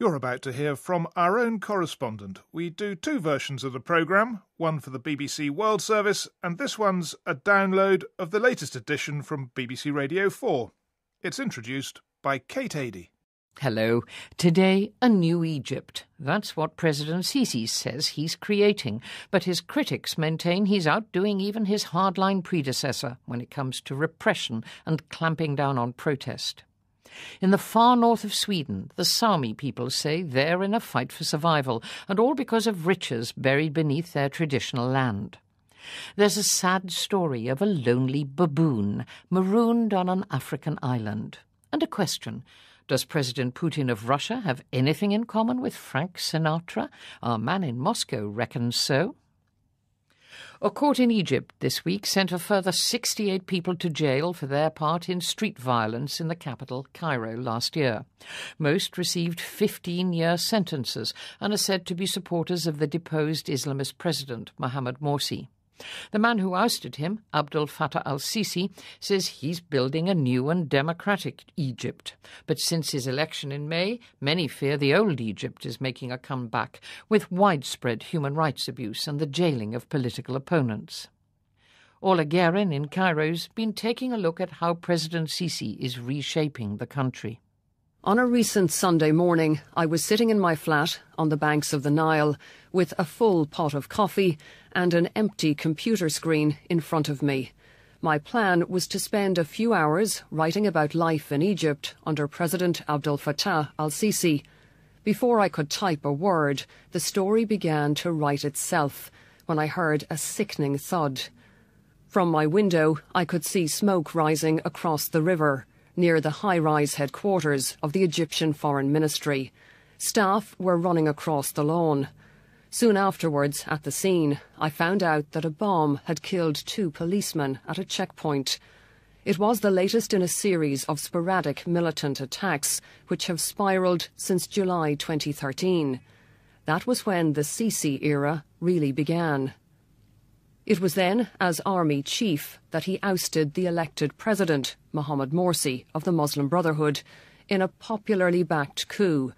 You're about to hear from our own correspondent. We do two versions of the programme, one for the BBC World Service, and this one's a download of the latest edition from BBC Radio 4. It's introduced by Kate Adie. Hello. Today, a new Egypt. That's what President Sisi says he's creating, but his critics maintain he's outdoing even his hardline predecessor when it comes to repression and clamping down on protest. In the far north of Sweden, the Sami people say they're in a fight for survival, and all because of riches buried beneath their traditional land. There's a sad story of a lonely baboon marooned on an African island. And a question: does President Putin of Russia have anything in common with Frank Sinatra? Our man in Moscow reckons so. A court in Egypt this week sent a further 68 people to jail for their part in street violence in the capital, Cairo, last year. Most received 15-year sentences and are said to be supporters of the deposed Islamist president, Mohamed Morsi. The man who ousted him, Abdel Fattah al-Sisi, says he's building a new and democratic Egypt. But since his election in May, many fear the old Egypt is making a comeback, with widespread human rights abuse and the jailing of political opponents. Ola Guerin in Cairo's been taking a look at how President Sisi is reshaping the country. On a recent Sunday morning, I was sitting in my flat on the banks of the Nile with a full pot of coffee and an empty computer screen in front of me. My plan was to spend a few hours writing about life in Egypt under President Abdel Fattah al-Sisi. Before I could type a word, the story began to write itself when I heard a sickening thud. From my window, I could see smoke rising across the river, near the high-rise headquarters of the Egyptian Foreign Ministry. Staff were running across the lawn. Soon afterwards, at the scene, I found out that a bomb had killed 2 policemen at a checkpoint. It was the latest in a series of sporadic militant attacks which have spiralled since July 2013. That was when the Sisi era really began. It was then, as army chief, that he ousted the elected president, Mohamed Morsi, of the Muslim Brotherhood, in a popularly backed coup.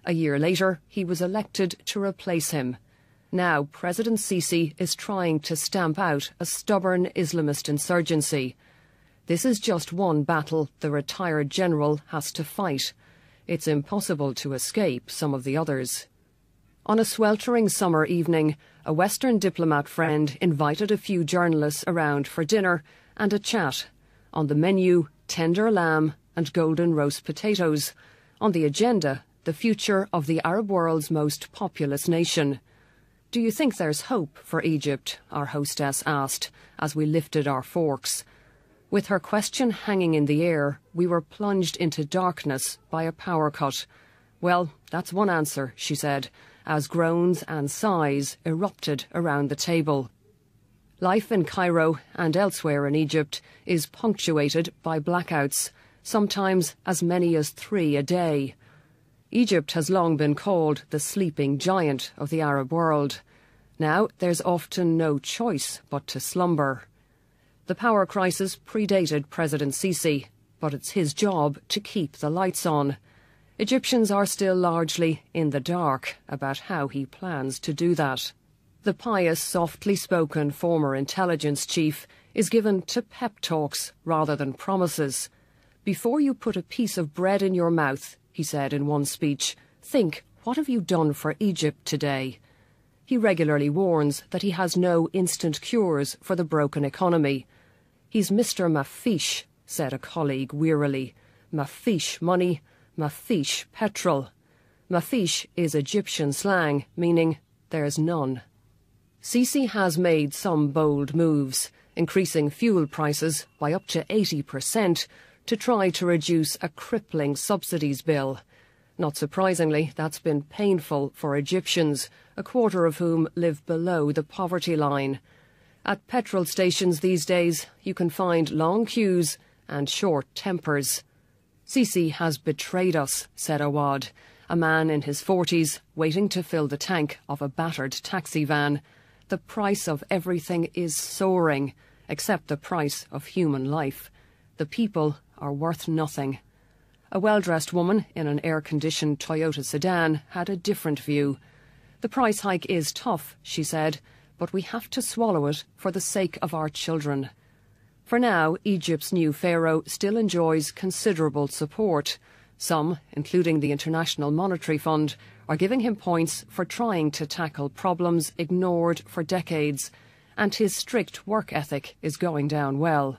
A year later, he was elected to replace him. Now, President Sisi is trying to stamp out a stubborn Islamist insurgency. This is just one battle the retired general has to fight. It's impossible to escape some of the others. On a sweltering summer evening, a Western diplomat friend invited a few journalists around for dinner and a chat. On the menu, tender lamb and golden roast potatoes. On the agenda, the future of the Arab world's most populous nation. "Do you think there's hope for Egypt?" our hostess asked as we lifted our forks. With her question hanging in the air, we were plunged into darkness by a power cut. "Well, that's one answer," she said, as groans and sighs erupted around the table. Life in Cairo and elsewhere in Egypt is punctuated by blackouts, sometimes as many as 3 a day. Egypt has long been called the sleeping giant of the Arab world. Now there's often no choice but to slumber. The power crisis predated President Sisi, but it's his job to keep the lights on. Egyptians are still largely in the dark about how he plans to do that. The pious, softly spoken former intelligence chief is given to pep talks rather than promises. "Before you put a piece of bread in your mouth," he said in one speech, "think, what have you done for Egypt today?" He regularly warns that he has no instant cures for the broken economy. "He's Mr. Mafish," said a colleague wearily. "Mafish money, Mafish petrol." Mafish is Egyptian slang, meaning there's none. Sisi has made some bold moves, increasing fuel prices by up to 80% to try to reduce a crippling subsidies bill. Not surprisingly, that's been painful for Egyptians, a quarter of whom live below the poverty line. At petrol stations these days, you can find long queues and short tempers. "Sisi has betrayed us," said Awad, a man in his 40s waiting to fill the tank of a battered taxi van. "The price of everything is soaring, except the price of human life. The people are worth nothing." A well-dressed woman in an air-conditioned Toyota sedan had a different view. The price hike is tough, she said, but we have to swallow it for the sake of our children. For now, Egypt's new pharaoh still enjoys considerable support. Some, including the International Monetary Fund, are giving him points for trying to tackle problems ignored for decades, and his strict work ethic is going down well.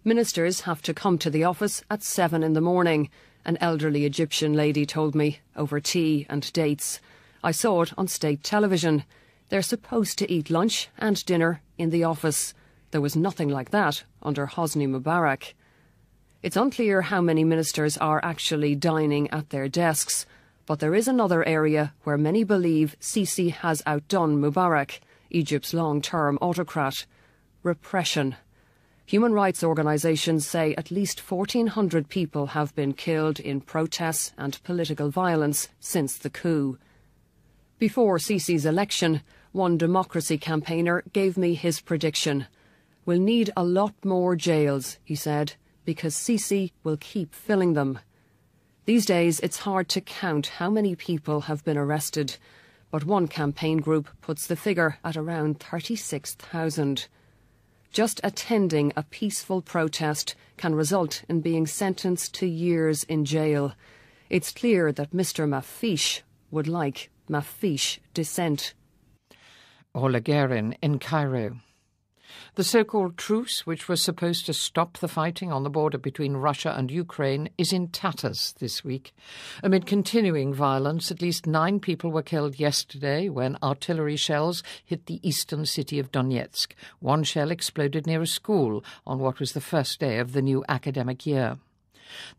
Ministers have to come to the office at 7 in the morning, an elderly Egyptian lady told me, over tea and dates. I saw it on state television. They're supposed to eat lunch and dinner in the office. There was nothing like that under Hosni Mubarak. It's unclear how many ministers are actually dining at their desks, but there is another area where many believe Sisi has outdone Mubarak, Egypt's long-term autocrat: repression. Human rights organisations say at least 1,400 people have been killed in protests and political violence since the coup. Before Sisi's election, one democracy campaigner gave me his prediction. "We'll need a lot more jails," he said, "because Sisi will keep filling them." These days it's hard to count how many people have been arrested, but one campaign group puts the figure at around 36,000. Just attending a peaceful protest can result in being sentenced to years in jail. It's clear that Mr. Mafish would like Mafish dissent. Ola Guerin in Cairo. The so-called truce, which was supposed to stop the fighting on the border between Russia and Ukraine, is in tatters this week. Amid continuing violence, at least 9 people were killed yesterday when artillery shells hit the eastern city of Donetsk. One shell exploded near a school on what was the first day of the new academic year.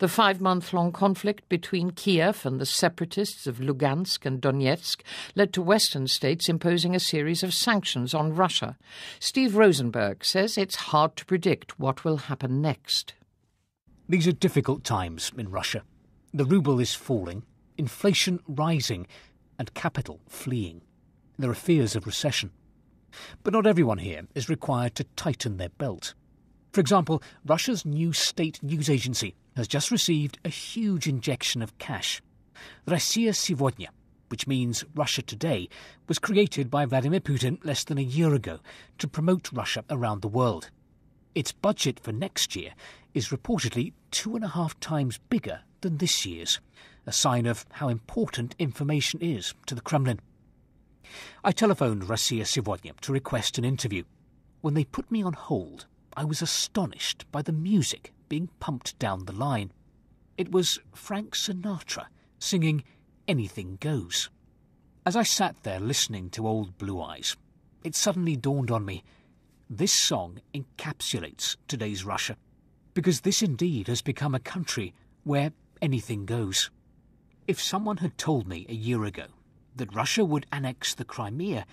The 5-month-long conflict between Kiev and the separatists of Lugansk and Donetsk led to Western states imposing a series of sanctions on Russia. Steve Rosenberg says it's hard to predict what will happen next. These are difficult times in Russia. The ruble is falling, inflation rising, and capital fleeing. There are fears of recession. But not everyone here is required to tighten their belt. For example, Russia's new state news agency has just received a huge injection of cash. Россия сегодня, which means Russia Today, was created by Vladimir Putin less than a year ago to promote Russia around the world. Its budget for next year is reportedly 2.5 times bigger than this year's, a sign of how important information is to the Kremlin. I telephoned Россия сегодня to request an interview. When they put me on hold, I was astonished by the music being pumped down the line. It was Frank Sinatra singing Anything Goes. As I sat there listening to Old Blue Eyes, it suddenly dawned on me, this song encapsulates today's Russia, because this indeed has become a country where anything goes. If someone had told me a year ago that Russia would annex the Crimea,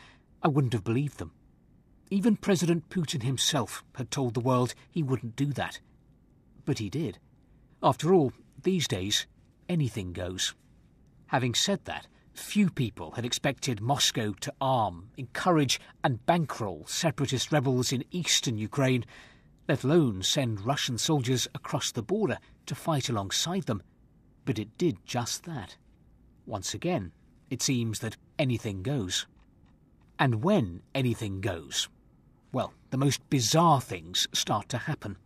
I wouldn't have believed them. Even President Putin himself had told the world he wouldn't do that. But he did. After all, these days, anything goes. Having said that, few people had expected Moscow to arm, encourage and bankroll separatist rebels in eastern Ukraine, let alone send Russian soldiers across the border to fight alongside them. But it did just that. Once again, it seems that anything goes. And when anything goes, well, the most bizarre things start to happen.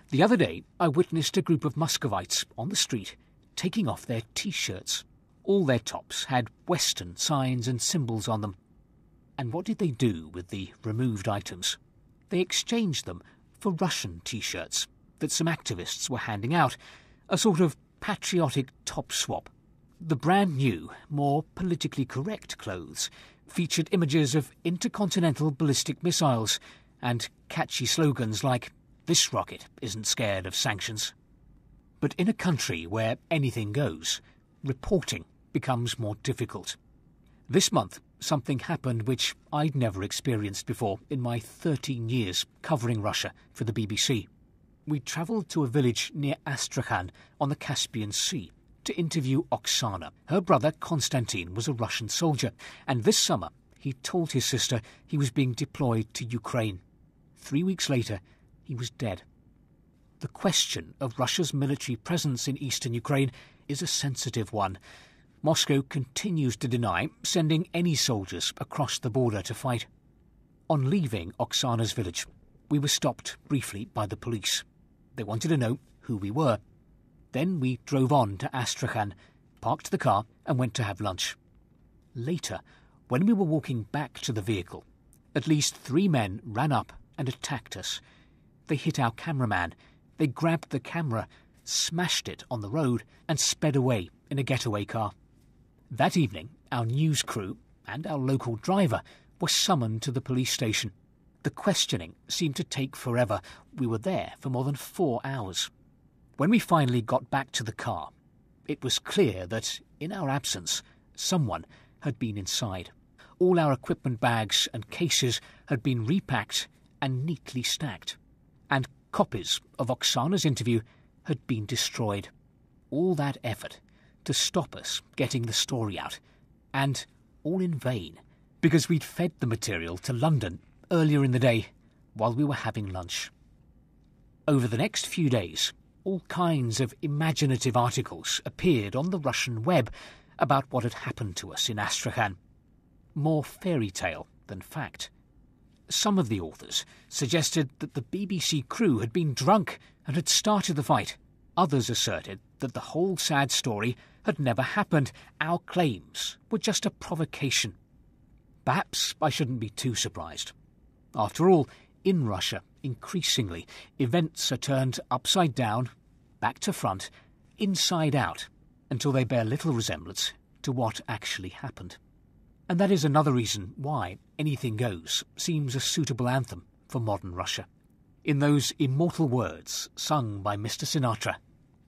The other day, I witnessed a group of Muscovites on the street taking off their T-shirts. All their tops had Western signs and symbols on them. And what did they do with the removed items? They exchanged them for Russian T-shirts that some activists were handing out, a sort of patriotic top swap. The brand new, more politically correct clothes featured images of intercontinental ballistic missiles and catchy slogans like, "This rocket isn't scared of sanctions." But in a country where anything goes, reporting becomes more difficult. This month, something happened which I'd never experienced before in my 13 years covering Russia for the BBC. We travelled to a village near Astrakhan on the Caspian Sea to interview Oksana. Her brother Konstantin was a Russian soldier, and this summer he told his sister he was being deployed to Ukraine. 3 weeks later, he was dead. The question of Russia's military presence in eastern Ukraine is a sensitive one. Moscow continues to deny sending any soldiers across the border to fight. On leaving Oksana's village, we were stopped briefly by the police. They wanted to know who we were. Then we drove on to Astrakhan, parked the car and went to have lunch. Later, when we were walking back to the vehicle, at least 3 men ran up and attacked us. They hit our cameraman. They grabbed the camera, smashed it on the road and sped away in a getaway car. That evening, our news crew and our local driver were summoned to the police station. The questioning seemed to take forever. We were there for more than 4 hours. When we finally got back to the car, it was clear that, in our absence, someone had been inside. All our equipment bags and cases had been repacked and neatly stacked. And copies of Oksana's interview had been destroyed. All that effort to stop us getting the story out. And all in vain, because we'd fed the material to London earlier in the day while we were having lunch. Over the next few days, all kinds of imaginative articles appeared on the Russian web about what had happened to us in Astrakhan. More fairy tale than fact. Some of the authors suggested that the BBC crew had been drunk and had started the fight. Others asserted that the whole sad story had never happened. Our claims were just a provocation. Perhaps I shouldn't be too surprised. After all, in Russia, increasingly, events are turned upside down, back to front, inside out, until they bear little resemblance to what actually happened. And that is another reason why Anything Goes seems a suitable anthem for modern Russia. In those immortal words sung by Mr. Sinatra,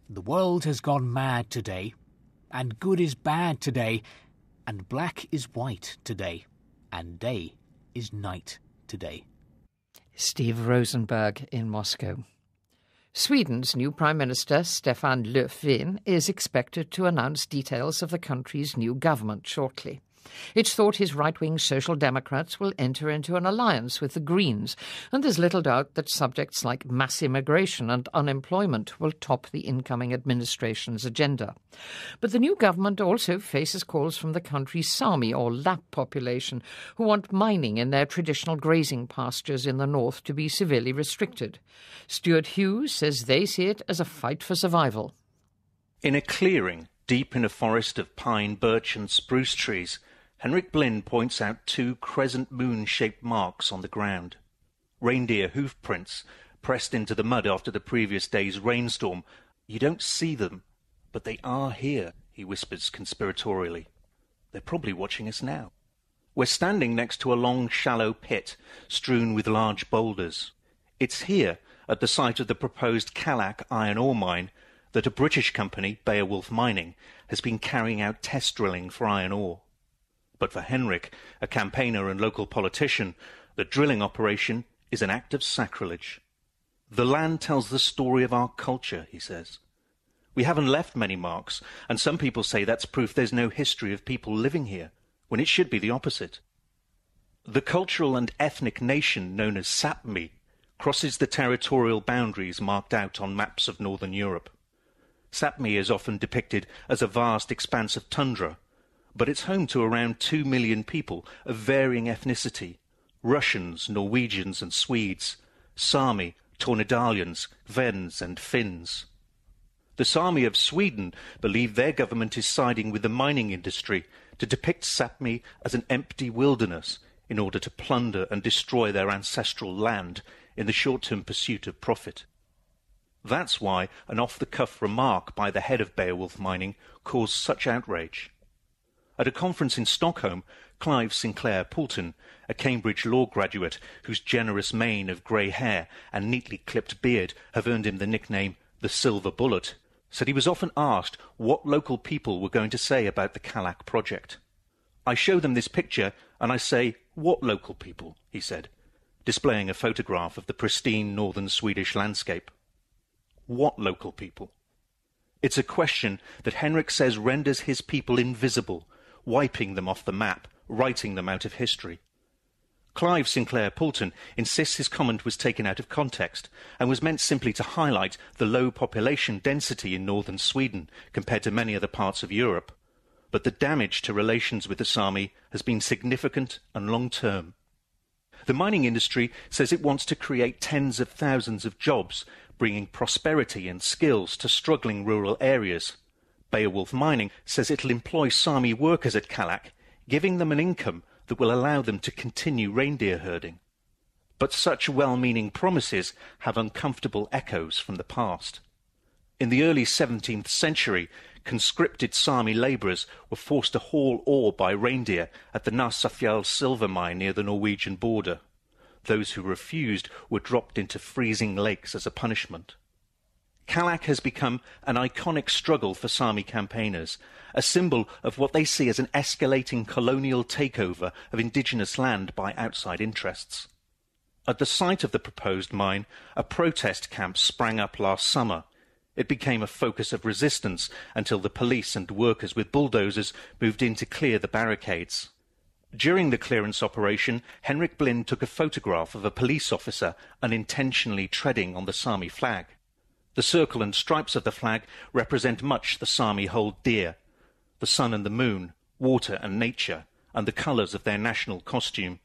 "The world has gone mad today, and good is bad today, and black is white today, and day is night today." Steve Rosenberg in Moscow. Sweden's new Prime Minister, Stefan Löfven, is expected to announce details of the country's new government shortly. It's thought his right-wing Social Democrats will enter into an alliance with the Greens, and there's little doubt that subjects like mass immigration and unemployment will top the incoming administration's agenda. But the new government also faces calls from the country's Sami or Lapp population, who want mining in their traditional grazing pastures in the north to be severely restricted. Stuart Hughes says they see it as a fight for survival. In a clearing deep in a forest of pine, birch and spruce trees, Henrik Blind points out 2 crescent moon-shaped marks on the ground. Reindeer hoof prints pressed into the mud after the previous day's rainstorm. You don't see them, but they are here, he whispers conspiratorially. They're probably watching us now. We're standing next to a long, shallow pit strewn with large boulders. It's here, at the site of the proposed Kallak iron ore mine, that a British company, Beowulf Mining, has been carrying out test drilling for iron ore. But for Henrik, a campaigner and local politician, the drilling operation is an act of sacrilege. The land tells the story of our culture, he says. We haven't left many marks, and some people say that's proof there's no history of people living here, when it should be the opposite. The cultural and ethnic nation known as Sapmi crosses the territorial boundaries marked out on maps of northern Europe. Sapmi is often depicted as a vast expanse of tundra, but it's home to around 2 million people of varying ethnicity: Russians, Norwegians and Swedes, Sami, Tornedalians, Wends and Finns. The Sami of Sweden believe their government is siding with the mining industry to depict Sapmi as an empty wilderness in order to plunder and destroy their ancestral land in the short-term pursuit of profit. That's why an off-the-cuff remark by the head of Beowulf Mining caused such outrage. At a conference in Stockholm, Clive Sinclair Poulton, a Cambridge law graduate whose generous mane of grey hair and neatly clipped beard have earned him the nickname the Silver Bullet, said he was often asked what local people were going to say about the Kallak project. "I show them this picture and I say, 'What local people?' he said, displaying a photograph of the pristine northern Swedish landscape. What local people? It's a question that Henrik says renders his people invisible, wiping them off the map, writing them out of history. Clive Sinclair Poulton insists his comment was taken out of context and was meant simply to highlight the low population density in northern Sweden compared to many other parts of Europe. But the damage to relations with the Sami has been significant and long-term. The mining industry says it wants to create tens of thousands of jobs, bringing prosperity and skills to struggling rural areas. Beowulf Mining says it'll employ Sami workers at Kallak, giving them an income that will allow them to continue reindeer herding. But such well-meaning promises have uncomfortable echoes from the past. In the early 17th century, conscripted Sami labourers were forced to haul ore by reindeer at the Nasafjall silver mine near the Norwegian border. Those who refused were dropped into freezing lakes as a punishment. Kallak has become an iconic struggle for Sami campaigners, a symbol of what they see as an escalating colonial takeover of indigenous land by outside interests. At the site of the proposed mine, a protest camp sprang up last summer. It became a focus of resistance until the police and workers with bulldozers moved in to clear the barricades. During the clearance operation, Henrik Blind took a photograph of a police officer unintentionally treading on the Sami flag. The circle and stripes of the flag represent much the Sami hold dear: the sun and the moon, water and nature, and the colours of their national costume.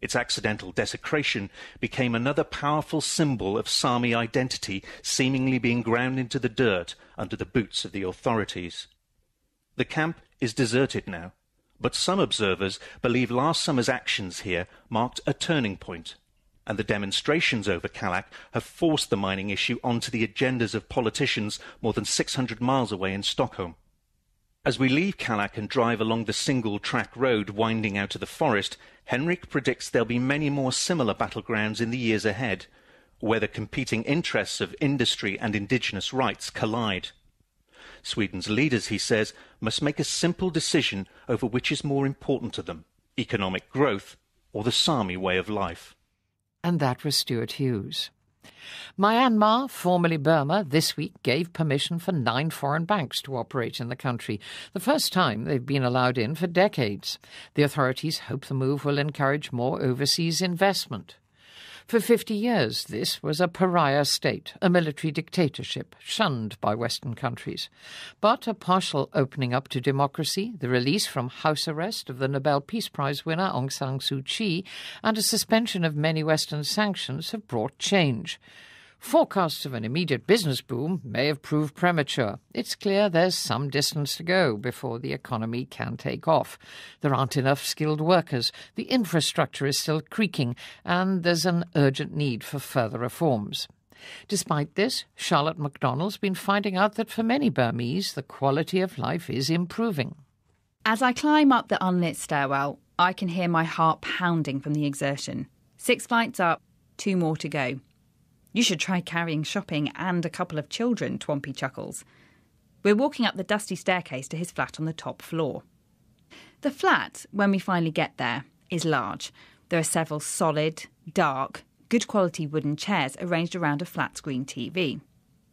Its accidental desecration became another powerful symbol of Sami identity seemingly being ground into the dirt under the boots of the authorities. The camp is deserted now, but some observers believe last summer's actions here marked a turning point, and the demonstrations over Kallak have forced the mining issue onto the agendas of politicians more than 600 miles away in Stockholm. As we leave Kallak and drive along the single-track road winding out of the forest, Henrik predicts there'll be many more similar battlegrounds in the years ahead, where the competing interests of industry and indigenous rights collide. Sweden's leaders, he says, must make a simple decision over which is more important to them: economic growth or the Sami way of life. And that was Stuart Hughes. Myanmar, formerly Burma, this week gave permission for 9 foreign banks to operate in the country, the first time they've been allowed in for decades. The authorities hope the move will encourage more overseas investment. For 50 years, this was a pariah state, a military dictatorship, shunned by Western countries. But a partial opening up to democracy, the release from house arrest of the Nobel Peace Prize winner Aung San Suu Kyi, and a suspension of many Western sanctions have brought change. Forecasts of an immediate business boom may have proved premature. It's clear there's some distance to go before the economy can take off. There aren't enough skilled workers, the infrastructure is still creaking, and there's an urgent need for further reforms. Despite this, Charlotte MacDonald's been finding out that for many Burmese, the quality of life is improving. As I climb up the unlit stairwell, I can hear my heart pounding from the exertion. 6 flights up, 2 more to go. You should try carrying shopping and a couple of children, Twompy chuckles. We're walking up the dusty staircase to his flat on the top floor. The flat, when we finally get there, is large. There are several solid, dark, good quality wooden chairs arranged around a flat-screen TV.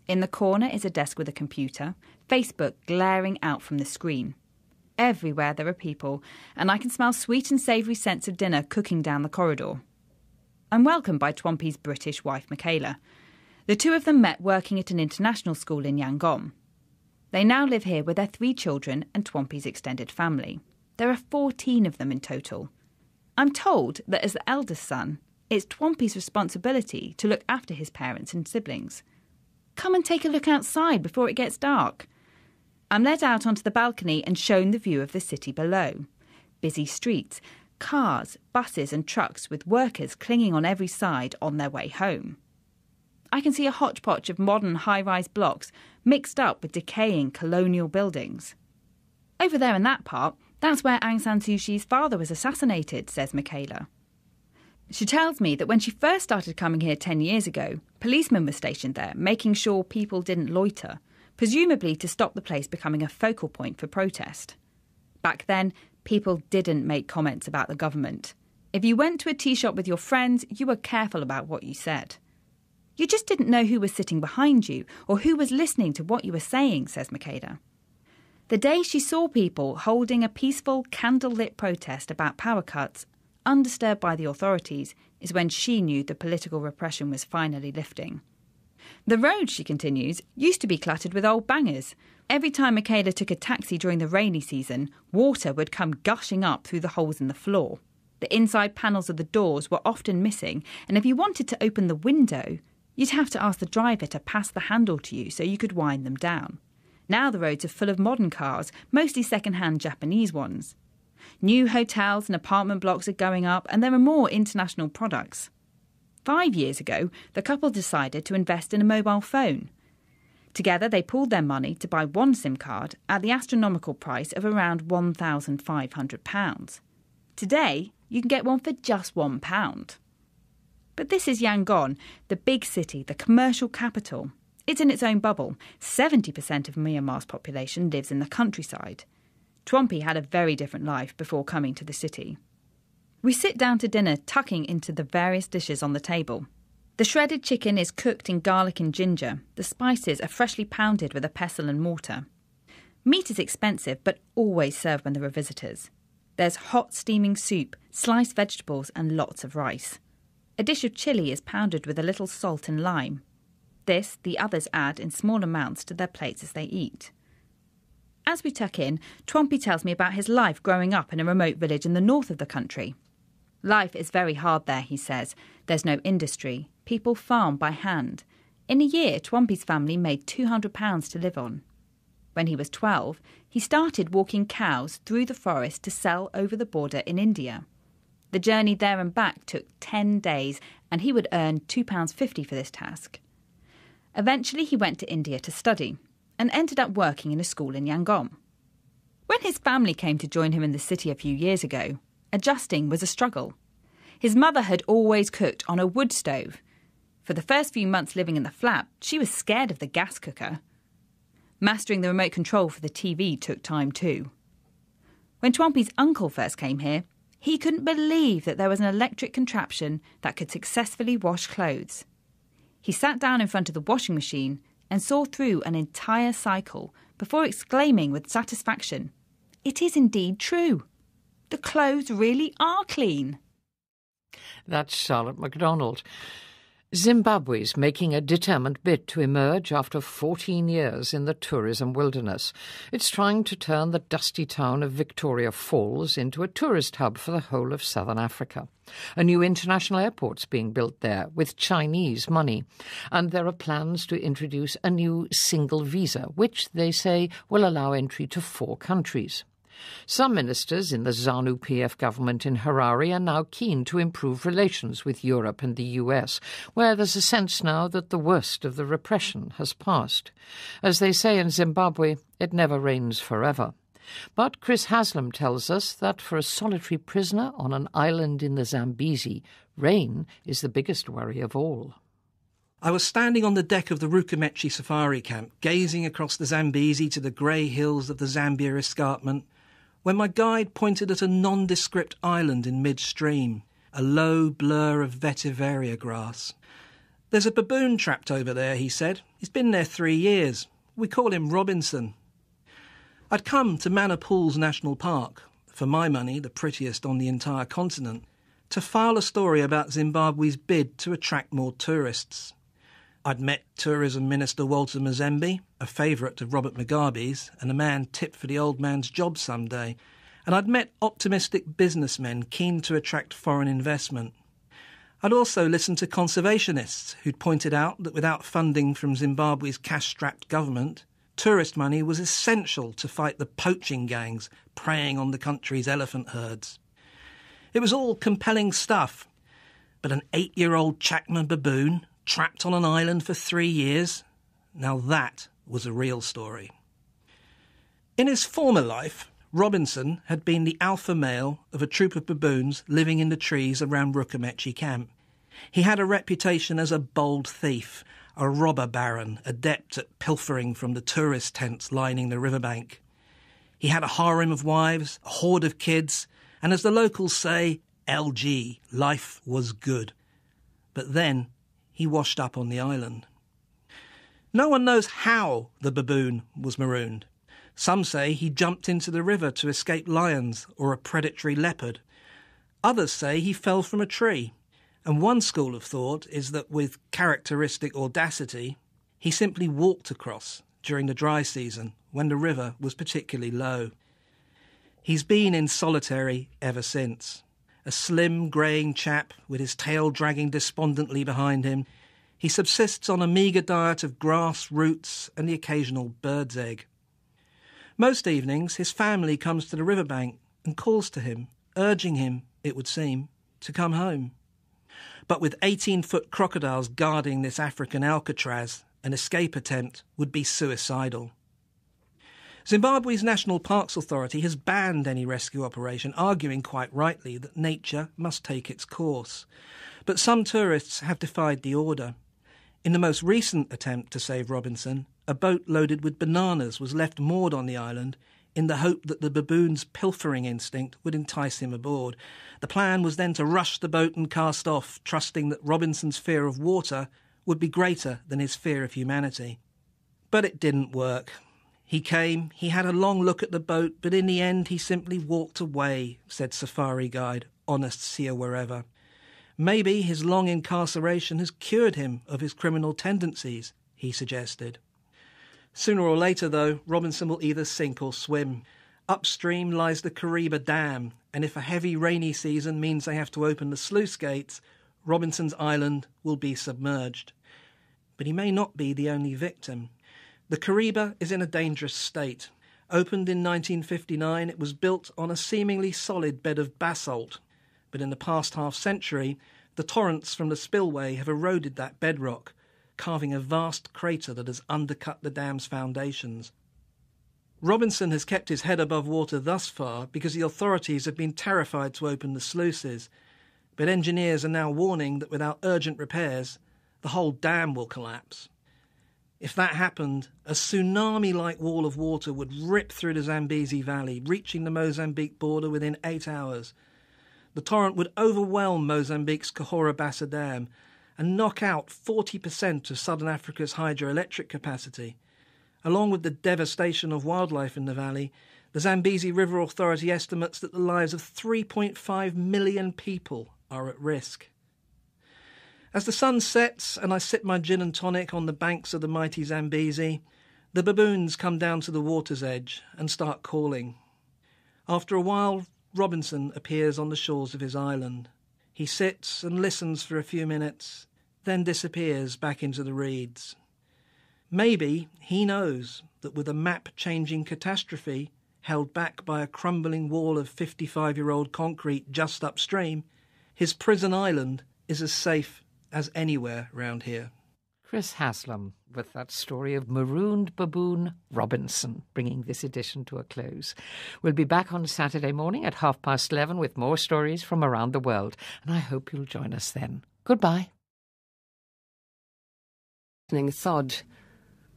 In the corner is a desk with a computer, Facebook glaring out from the screen. Everywhere there are people, and I can smell sweet and savoury scents of dinner cooking down the corridor. I'm welcomed by Twompy's British wife, Michaela. The two of them met working at an international school in Yangon. They now live here with their 3 children and Twompy's extended family. There are 14 of them in total. I'm told that as the eldest son, it's Twompy's responsibility to look after his parents and siblings. Come and take a look outside before it gets dark. I'm led out onto the balcony and shown the view of the city below. Busy streets, cars, buses and trucks with workers clinging on every side on their way home. I can see a hodgepodge of modern high-rise blocks mixed up with decaying colonial buildings. Over there in that part, that's where Aung San Suu Kyi's father was assassinated, says Michaela. She tells me that when she first started coming here 10 years ago, policemen were stationed there, making sure people didn't loiter, presumably to stop the place becoming a focal point for protest. Back then, people didn't make comments about the government. If you went to a tea shop with your friends, you were careful about what you said. You just didn't know who was sitting behind you or who was listening to what you were saying, says Michaela. The day she saw people holding a peaceful, candle-lit protest about power cuts, undisturbed by the authorities, is when she knew the political repression was finally lifting. The road, she continues, used to be cluttered with old bangers. Every time Michaela took a taxi during the rainy season, water would come gushing up through the holes in the floor. The inside panels of the doors were often missing, and if you wanted to open the window, you'd have to ask the driver to pass the handle to you so you could wind them down. Now the roads are full of modern cars, mostly second-hand Japanese ones. New hotels and apartment blocks are going up, and there are more international products. 5 years ago, the couple decided to invest in a mobile phone. Together, they pooled their money to buy one SIM card at the astronomical price of around £1,500. Today, you can get one for just £1. But this is Yangon, the big city, the commercial capital. It's in its own bubble. 70% of Myanmar's population lives in the countryside. Twompy had a very different life before coming to the city. We sit down to dinner, tucking into the various dishes on the table. The shredded chicken is cooked in garlic and ginger. The spices are freshly pounded with a pestle and mortar. Meat is expensive, but always served when there are visitors. There's hot steaming soup, sliced vegetables and lots of rice. A dish of chilli is pounded with a little salt and lime. This the others add in small amounts to their plates as they eat. As we tuck in, Twompy tells me about his life growing up in a remote village in the north of the country. Life is very hard there, he says. There's no industry. People farm by hand. In a year, Twompy's family made £200 to live on. When he was 12, he started walking cows through the forest to sell over the border in India. The journey there and back took 10 days, and he would earn £2.50 for this task. Eventually, he went to India to study and ended up working in a school in Yangon. When his family came to join him in the city a few years ago, adjusting was a struggle. His mother had always cooked on a wood stove. For the first few months living in the flat, she was scared of the gas cooker. Mastering the remote control for the TV took time too. When Twompy's uncle first came here, he couldn't believe that there was an electric contraption that could successfully wash clothes. He sat down in front of the washing machine and saw through an entire cycle before exclaiming with satisfaction, "It is indeed true. The clothes really are clean." That's Charlotte MacDonald. Zimbabwe's making a determined bid to emerge after 14 years in the tourism wilderness. It's trying to turn the dusty town of Victoria Falls into a tourist hub for the whole of southern Africa. A new international airport's being built there with Chinese money, and there are plans to introduce a new single visa, which they say will allow entry to 4 countries. Some ministers in the ZANU-PF government in Harare are now keen to improve relations with Europe and the US, where there's a sense now that the worst of the repression has passed. As they say in Zimbabwe, it never rains forever. But Chris Haslam tells us that for a solitary prisoner on an island in the Zambezi, rain is the biggest worry of all. I was standing on the deck of the Rukamechi safari camp, gazing across the Zambezi to the grey hills of the Zambia escarpment, when my guide pointed at a nondescript island in midstream, a low blur of vetiveria grass. "There's a baboon trapped over there," he said. "He's been there 3 years. We call him Robinson." I'd come to Manor Pools National Park, for my money the prettiest on the entire continent, to file a story about Zimbabwe's bid to attract more tourists. I'd met Tourism Minister Walter Mazembe, a favourite of Robert Mugabe's and a man tipped for the old man's job someday, and I'd met optimistic businessmen keen to attract foreign investment. I'd also listened to conservationists who'd pointed out that without funding from Zimbabwe's cash-strapped government, tourist money was essential to fight the poaching gangs preying on the country's elephant herds. It was all compelling stuff, but an 8-year-old Chakma baboon trapped on an island for 3 years? Now that was a real story. In his former life, Robinson had been the alpha male of a troop of baboons living in the trees around Rukamechi camp. He had a reputation as a bold thief, a robber baron, adept at pilfering from the tourist tents lining the riverbank. He had a harem of wives, a horde of kids, and as the locals say, LG, life was good. But then he washed up on the island. No one knows how the baboon was marooned. Some say he jumped into the river to escape lions or a predatory leopard. Others say he fell from a tree. And one school of thought is that with characteristic audacity, he simply walked across during the dry season when the river was particularly low. He's been in solitary ever since. A slim, greying chap with his tail dragging despondently behind him, he subsists on a meagre diet of grass, roots and the occasional bird's egg. Most evenings his family comes to the riverbank and calls to him, urging him, it would seem, to come home. But with 18-foot crocodiles guarding this African Alcatraz, an escape attempt would be suicidal. Zimbabwe's National Parks Authority has banned any rescue operation, arguing quite rightly that nature must take its course. But some tourists have defied the order. In the most recent attempt to save Robinson, a boat loaded with bananas was left moored on the island in the hope that the baboon's pilfering instinct would entice him aboard. The plan was then to rush the boat and cast off, trusting that Robinson's fear of water would be greater than his fear of humanity. But it didn't work. He came, he had a long look at the boat, but in the end he simply walked away, said safari guide, honest seer wherever. Maybe his long incarceration has cured him of his criminal tendencies, he suggested. Sooner or later, though, Robinson will either sink or swim. Upstream lies the Kariba Dam, and if a heavy rainy season means they have to open the sluice gates, Robinson's island will be submerged. But he may not be the only victim. The Kariba is in a dangerous state. Opened in 1959, it was built on a seemingly solid bed of basalt. But in the past half-century, the torrents from the spillway have eroded that bedrock, carving a vast crater that has undercut the dam's foundations. Robinson has kept his head above water thus far because the authorities have been terrified to open the sluices. But engineers are now warning that without urgent repairs, the whole dam will collapse. If that happened, a tsunami-like wall of water would rip through the Zambezi Valley, reaching the Mozambique border within 8 hours. The torrent would overwhelm Mozambique's Cahora Bassa Dam and knock out 40% of southern Africa's hydroelectric capacity. Along with the devastation of wildlife in the valley, the Zambezi River Authority estimates that the lives of 3.5 million people are at risk. As the sun sets and I sip my gin and tonic on the banks of the mighty Zambezi, the baboons come down to the water's edge and start calling. After a while, Robinson appears on the shores of his island. He sits and listens for a few minutes, then disappears back into the reeds. Maybe he knows that with a map-changing catastrophe held back by a crumbling wall of 55-year-old concrete just upstream, his prison island is as safe as anywhere round here. Chris Haslam with that story of marooned baboon Robinson, bringing this edition to a close. We'll be back on Saturday morning at 11:30 with more stories from around the world, and I hope you'll join us then. Goodbye. Thud.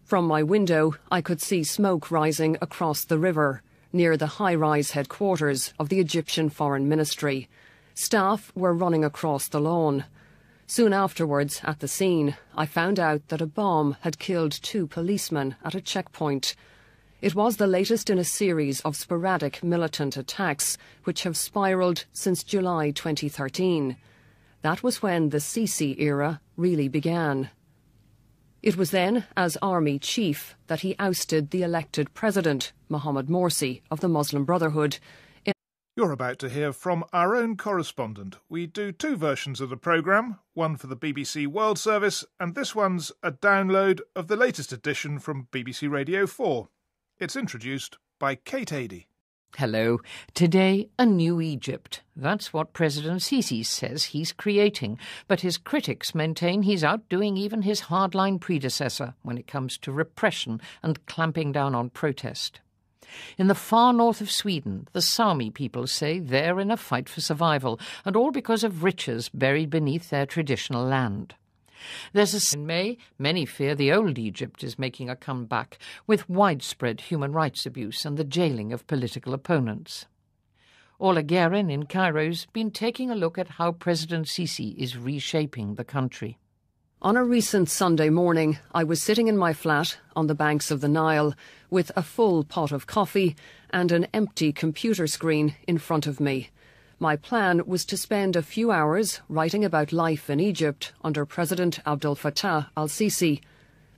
From my window, I could see smoke rising across the river, near the high-rise headquarters of the Egyptian Foreign Ministry. Staff were running across the lawn. Soon afterwards, at the scene, I found out that a bomb had killed 2 policemen at a checkpoint. It was the latest in a series of sporadic militant attacks which have spiralled since July 2013. That was when the Sisi era really began. It was then, as army chief, that he ousted the elected president, Mohamed Morsi, of the Muslim Brotherhood. You're about to hear from our own correspondent. We do 2 versions of the programme, one for the BBC World Service, and this one's a download of the latest edition from BBC Radio 4. It's introduced by Kate Adey. Hello. Today, a new Egypt. That's what President Sisi says he's creating, but his critics maintain he's outdoing even his hardline predecessor when it comes to repression and clamping down on protest. In the far north of Sweden, the Sami people say they're in a fight for survival, and all because of riches buried beneath their traditional land. In May, many fear the old Egypt is making a comeback, with widespread human rights abuse and the jailing of political opponents. Orla Guerin in Cairo's been taking a look at how President Sisi is reshaping the country. On a recent Sunday morning, I was sitting in my flat on the banks of the Nile with a full pot of coffee and an empty computer screen in front of me. My plan was to spend a few hours writing about life in Egypt under President Abdel Fattah al-Sisi.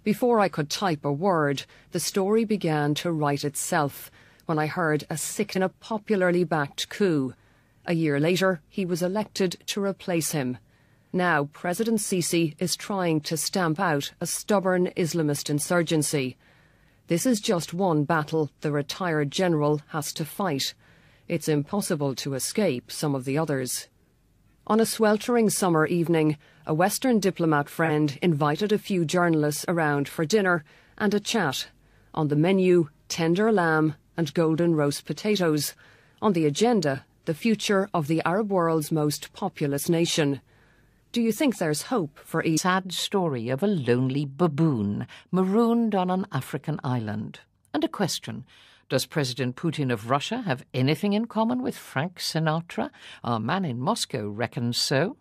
Before I could type a word, the story began to write itself when I heard in a popularly backed coup. A year later, he was elected to replace him. Now, President Sisi is trying to stamp out a stubborn Islamist insurgency. This is just one battle the retired general has to fight. It's impossible to escape some of the others. On a sweltering summer evening, a Western diplomat friend invited a few journalists around for dinner and a chat. On the menu, tender lamb and golden roast potatoes. On the agenda, the future of the Arab world's most populous nation. Do you think there's hope for Egypt? Sad story of a lonely baboon marooned on an African island. And a question. Does President Putin of Russia have anything in common with Frank Sinatra? Our man in Moscow reckons so.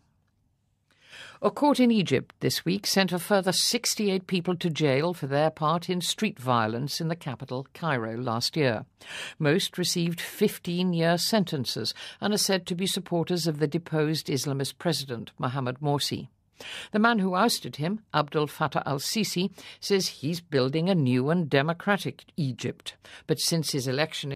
A court in Egypt this week sent a further 68 people to jail for their part in street violence in the capital, Cairo, last year. Most received 15-year sentences and are said to be supporters of the deposed Islamist president, Mohamed Morsi. The man who ousted him, Abdel Fattah al-Sisi, says he's building a new and democratic Egypt. But since his election